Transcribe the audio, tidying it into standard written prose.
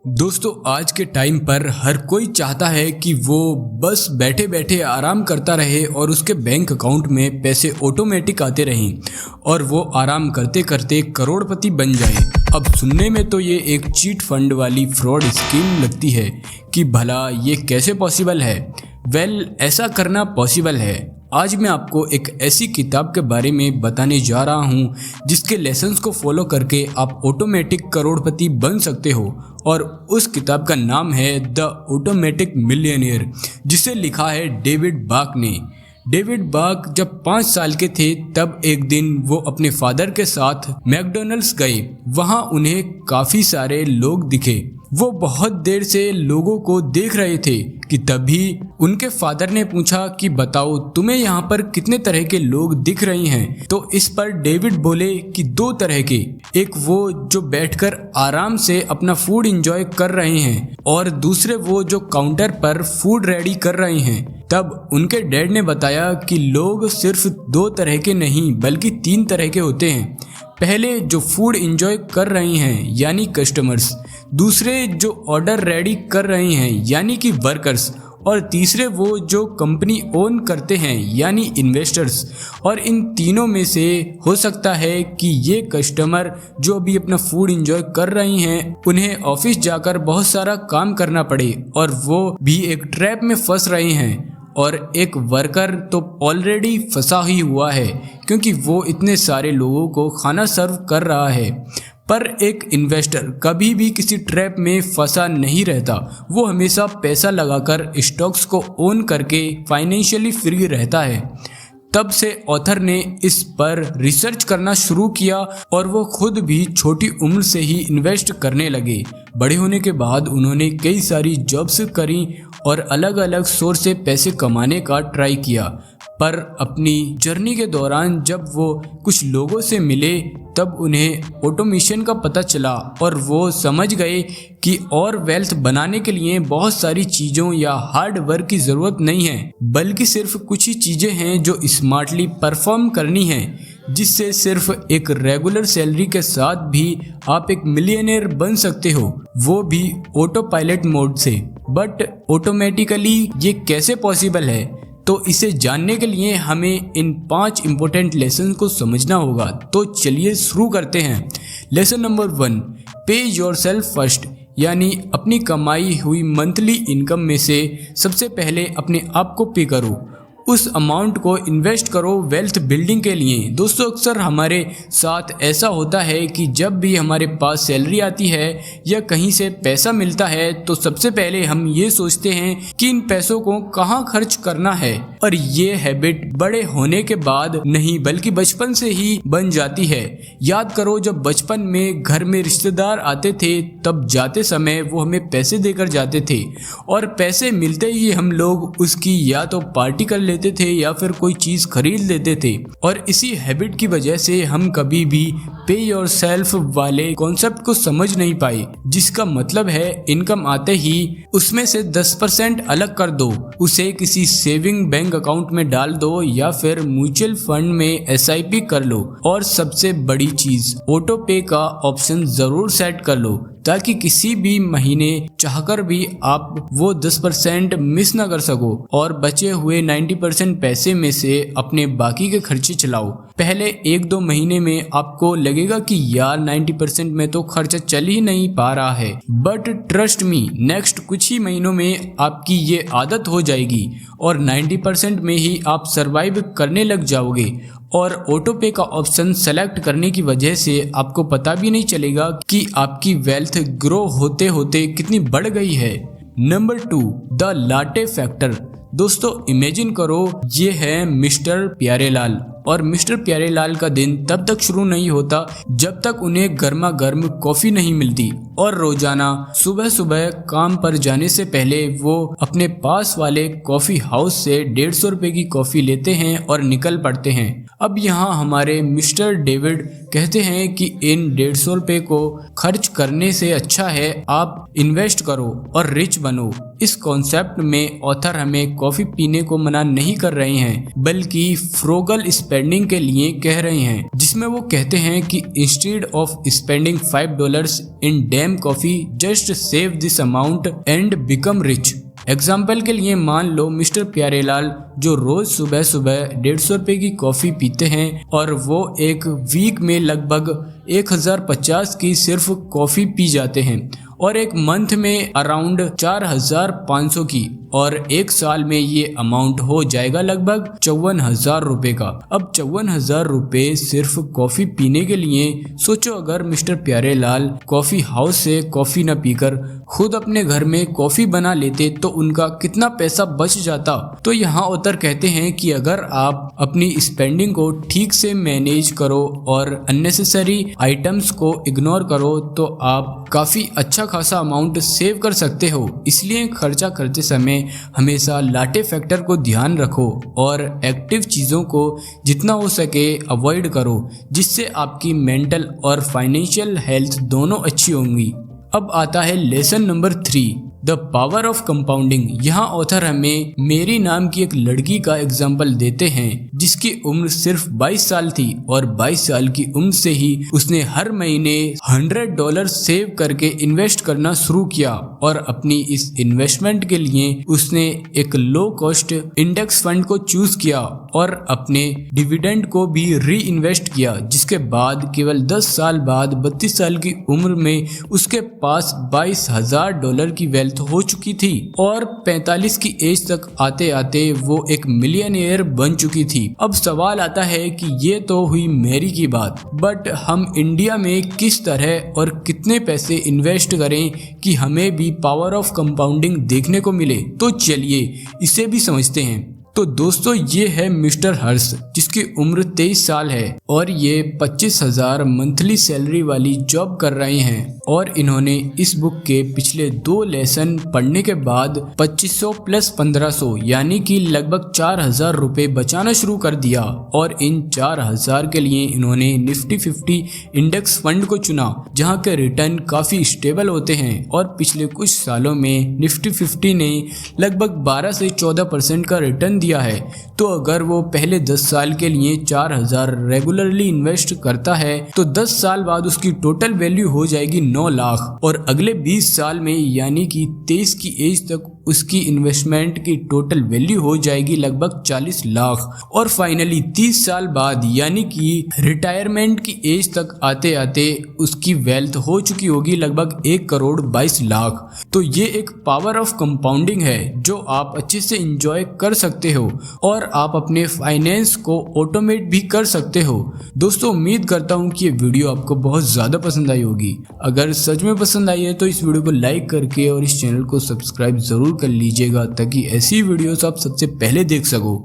दोस्तों आज के टाइम पर हर कोई चाहता है कि वो बस बैठे बैठे आराम करता रहे और उसके बैंक अकाउंट में पैसे ऑटोमेटिक आते रहें और वो आराम करते करते करोड़पति बन जाए। अब सुनने में तो ये एक चीट फंड वाली फ्रॉड स्कीम लगती है कि भला ये कैसे पॉसिबल है। ऐसा करना पॉसिबल है। आज मैं आपको एक ऐसी किताब के बारे में बताने जा रहा हूँ जिसके लेसन्स को फॉलो करके आप ऑटोमेटिक करोड़पति बन सकते हो, और उस किताब का नाम है द ऑटोमेटिक मिलियनेयर, जिसे लिखा है डेविड बाक ने। डेविड बाक जब 5 साल के थे तब एक दिन वो अपने फादर के साथ मैकडॉनल्ड्स गए। वहाँ उन्हें काफ़ी सारे लोग दिखे। वो बहुत देर से लोगों को देख रहे थे कि तभी उनके फादर ने पूछा कि बताओ तुम्हें यहाँ पर कितने तरह के लोग दिख रहे हैं। तो इस पर डेविड बोले कि 2 तरह के, एक वो जो बैठकर आराम से अपना फूड एंजॉय कर रहे हैं और दूसरे वो जो काउंटर पर फूड रेडी कर रहे हैं। तब उनके डैड ने बताया कि लोग सिर्फ 2 तरह के नहीं बल्कि 3 तरह के होते हैं। पहले जो फूड एंजॉय कर रहे हैं यानी कस्टमर्स, दूसरे जो ऑर्डर रेडी कर रहे हैं यानी कि वर्कर्स, और तीसरे वो जो कंपनी ओन करते हैं यानी इन्वेस्टर्स। और इन तीनों में से हो सकता है कि ये कस्टमर जो अभी अपना फूड एंजॉय कर रहे हैं उन्हें ऑफिस जाकर बहुत सारा काम करना पड़े और वो भी एक ट्रैप में फंस रहे हैं, और एक वर्कर तो ऑलरेडी फंसा ही हुआ है क्योंकि वो इतने सारे लोगों को खाना सर्व कर रहा है। पर एक इन्वेस्टर कभी भी किसी ट्रैप में फंसा नहीं रहता। वो हमेशा पैसा लगाकर स्टॉक्स को ओन करके फाइनेंशियली फ्री रहता है। तब से ऑथर ने इस पर रिसर्च करना शुरू किया और वो खुद भी छोटी उम्र से ही इन्वेस्ट करने लगे। बड़े होने के बाद उन्होंने कई सारी जॉब्स करी और अलग अलग सोर्स से पैसे कमाने का ट्राई किया। पर अपनी जर्नी के दौरान जब वो कुछ लोगों से मिले तब उन्हें ऑटोमेशन का पता चला और वो समझ गए कि और वेल्थ बनाने के लिए बहुत सारी चीज़ों या हार्ड वर्क की ज़रूरत नहीं है, बल्कि सिर्फ कुछ ही चीज़ें हैं जो स्मार्टली परफॉर्म करनी हैं, जिससे सिर्फ एक रेगुलर सैलरी के साथ भी आप एक मिलियनेयर बन सकते हो, वो भी ऑटो पायलट मोड से। बट ऑटोमेटिकली ये कैसे पॉसिबल है? तो इसे जानने के लिए हमें इन 5 इंपॉर्टेंट लेसन को समझना होगा। तो चलिए शुरू करते हैं। लेसन नंबर 1, पे योरसेल्फ फर्स्ट, यानी अपनी कमाई हुई मंथली इनकम में से सबसे पहले अपने आप को पे करो। उस अमाउंट को इन्वेस्ट करो वेल्थ बिल्डिंग के लिए। दोस्तों अक्सर हमारे साथ ऐसा होता है कि जब भी हमारे पास सैलरी आती है या कहीं से पैसा मिलता है तो सबसे पहले हम ये सोचते हैं कि इन पैसों को कहाँ खर्च करना है, और ये हैबिट बड़े होने के बाद नहीं बल्कि बचपन से ही बन जाती है। याद करो जब बचपन में घर में रिश्तेदार आते थे तब जाते समय वो हमें पैसे देकर जाते थे और पैसे मिलते ही हम लोग उसकी या तो पार्टी कर लेते थे या फिर कोई चीज खरीद लेते थे। और इसी हैबिट की वजह से हम कभी भी पे योरसेल्फ वाले कॉन्सेप्ट को समझ नहीं पाए, जिसका मतलब है इनकम आते ही उसमें से 10% अलग कर दो, उसे किसी सेविंग बैंक अकाउंट में डाल दो या फिर म्यूचुअल फंड में SIP कर लो। और सबसे बड़ी चीज, ऑटो पे का ऑप्शन जरूर सेट कर लो ताकि किसी भी महीने चाहकर भी आप वो 10% मिस ना कर सको और बचे हुए 90% पैसे में से अपने बाकी के खर्चे चलाओ। पहले 1-2 महीने में आपको लगेगा कि यार 90% में तो खर्चा चल ही नहीं पा रहा है, बट ट्रस्ट मी, नेक्स्ट कुछ ही महीनों में आपकी ये आदत हो जाएगी और 90% में ही आप सरवाइव करने लग जाओगे। और ऑटो पे का ऑप्शन सेलेक्ट करने की वजह से आपको पता भी नहीं चलेगा कि आपकी वेल्थ ग्रो होते होते कितनी बढ़ गई है। Number 2, the latte factor. दोस्तों इमेजिन करो ये है मिस्टर प्यारेलाल, और मिस्टर प्यारेलाल का दिन तब तक शुरू नहीं होता जब तक उन्हें गर्मा गर्म कॉफी नहीं मिलती, और रोजाना सुबह सुबह काम पर जाने से पहले वो अपने पास वाले कॉफी हाउस से 150 रुपए की कॉफी लेते हैं और निकल पड़ते हैं। अब यहाँ हमारे मिस्टर डेविड कहते हैं कि इन 150 रुपये को खर्च करने से अच्छा है आप इन्वेस्ट करो और रिच बनो। इस कॉन्सेप्ट में ऑथर हमें कॉफी पीने को मना नहीं कर रहे हैं, बल्कि फ्रोगल स्पेंडिंग के लिए कह रहे हैं, जिसमें वो कहते हैं कि instead of spending $5 in dam coffee just save this amount and become rich. Example के लिए मान लो मिस्टर प्यारेलाल जो रोज सुबह सुबह 150 रुपये की कॉफ़ी पीते हैं और वो एक वीक में लगभग 1050 की सिर्फ कॉफ़ी पी जाते हैं और एक मंथ में अराउंड 4500 की, और एक साल में ये अमाउंट हो जाएगा लगभग 54,000 रुपये का। अब 54,000 रुपये सिर्फ कॉफ़ी पीने के लिए। सोचो अगर मिस्टर प्यारेलाल कॉफ़ी हाउस से कॉफ़ी न पीकर खुद अपने घर में कॉफ़ी बना लेते तो उनका कितना पैसा बच जाता। तो यहाँ ऑथर कहते हैं कि अगर आप अपनी स्पेंडिंग को ठीक से मैनेज करो और अननेसेसरी आइटम्स को इग्नोर करो तो आप काफ़ी अच्छा खासा अमाउंट सेव कर सकते हो। इसलिए खर्चा करते समय हमेशा लाटे फैक्टर को ध्यान रखो और एक्टिव चीज़ों को जितना हो सके अवॉइड करो, जिससे आपकी मेंटल और फाइनेंशियल हेल्थ दोनों अच्छी होंगी। अब आता है lesson number 3, the power of compounding. यहाँ ऑथर हमें मेरी नाम की एक लड़की का एग्जाम्पल देते हैं जिसकी उम्र सिर्फ 22 साल थी और 22 साल की उम्र से ही उसने हर महीने $100 सेव करके इन्वेस्ट करना शुरू किया और अपनी इस इन्वेस्टमेंट के लिए उसने एक लो कॉस्ट इंडेक्स फंड को चूज किया और अपने डिविडेंड को भी री इन्वेस्ट किया, जिसके बाद केवल 10 साल बाद 32 साल की उम्र में उसके पास $22,000 की वेल्थ हो चुकी थी और 45 की एज तक आते आते वो एक मिलियनियर बन चुकी थी। अब सवाल आता है कि ये तो हुई मेरी की बात, बट हम इंडिया में किस तरह और कितने पैसे इन्वेस्ट करें कि हमें भी पावर ऑफ कंपाउंडिंग देखने को मिले। तो चलिए इसे भी समझते हैं। तो दोस्तों ये है मिस्टर हर्ष जिसकी उम्र 23 साल है और ये 25,000 मंथली सैलरी वाली जॉब कर रहे हैं और इन्होंने इस बुक के पिछले 2 लेसन पढ़ने के बाद 2500 प्लस 1500 यानी कि लगभग 4,000 रुपये बचाना शुरू कर दिया और इन 4,000 के लिए इन्होंने निफ्टी 50 इंडेक्स फंड को चुना जहां के रिटर्न काफ़ी स्टेबल होते हैं और पिछले कुछ सालों में निफ्टी 50 ने लगभग 12 से 14% का रिटर्न दिया है। तो अगर वो पहले 10 साल के लिए 4,000 रेगुलरली इन्वेस्ट करता है तो 10 साल बाद उसकी टोटल वैल्यू हो जाएगी 9 लाख और अगले 20 साल में यानी कि 23 की एज तक उसकी इन्वेस्टमेंट की टोटल वैल्यू हो जाएगी लगभग 40 लाख और फाइनली 30 साल बाद यानी कि रिटायरमेंट की एज तक आते आते उसकी वेल्थ हो चुकी होगी लगभग 1 करोड़ 22 लाख। तो ये एक पावर ऑफ कंपाउंडिंग है जो आप अच्छे से एंजॉय कर सकते हो और आप अपने फाइनेंस को ऑटोमेट भी कर सकते हो। दोस्तों उम्मीद करता हूँ कि ये वीडियो आपको बहुत ज़्यादा पसंद आई होगी। अगर सच में पसंद आई है तो इस वीडियो को लाइक करके और इस चैनल को सब्सक्राइब ज़रूर कर लीजिएगा ताकि ऐसी वीडियोस आप सबसे पहले देख सको।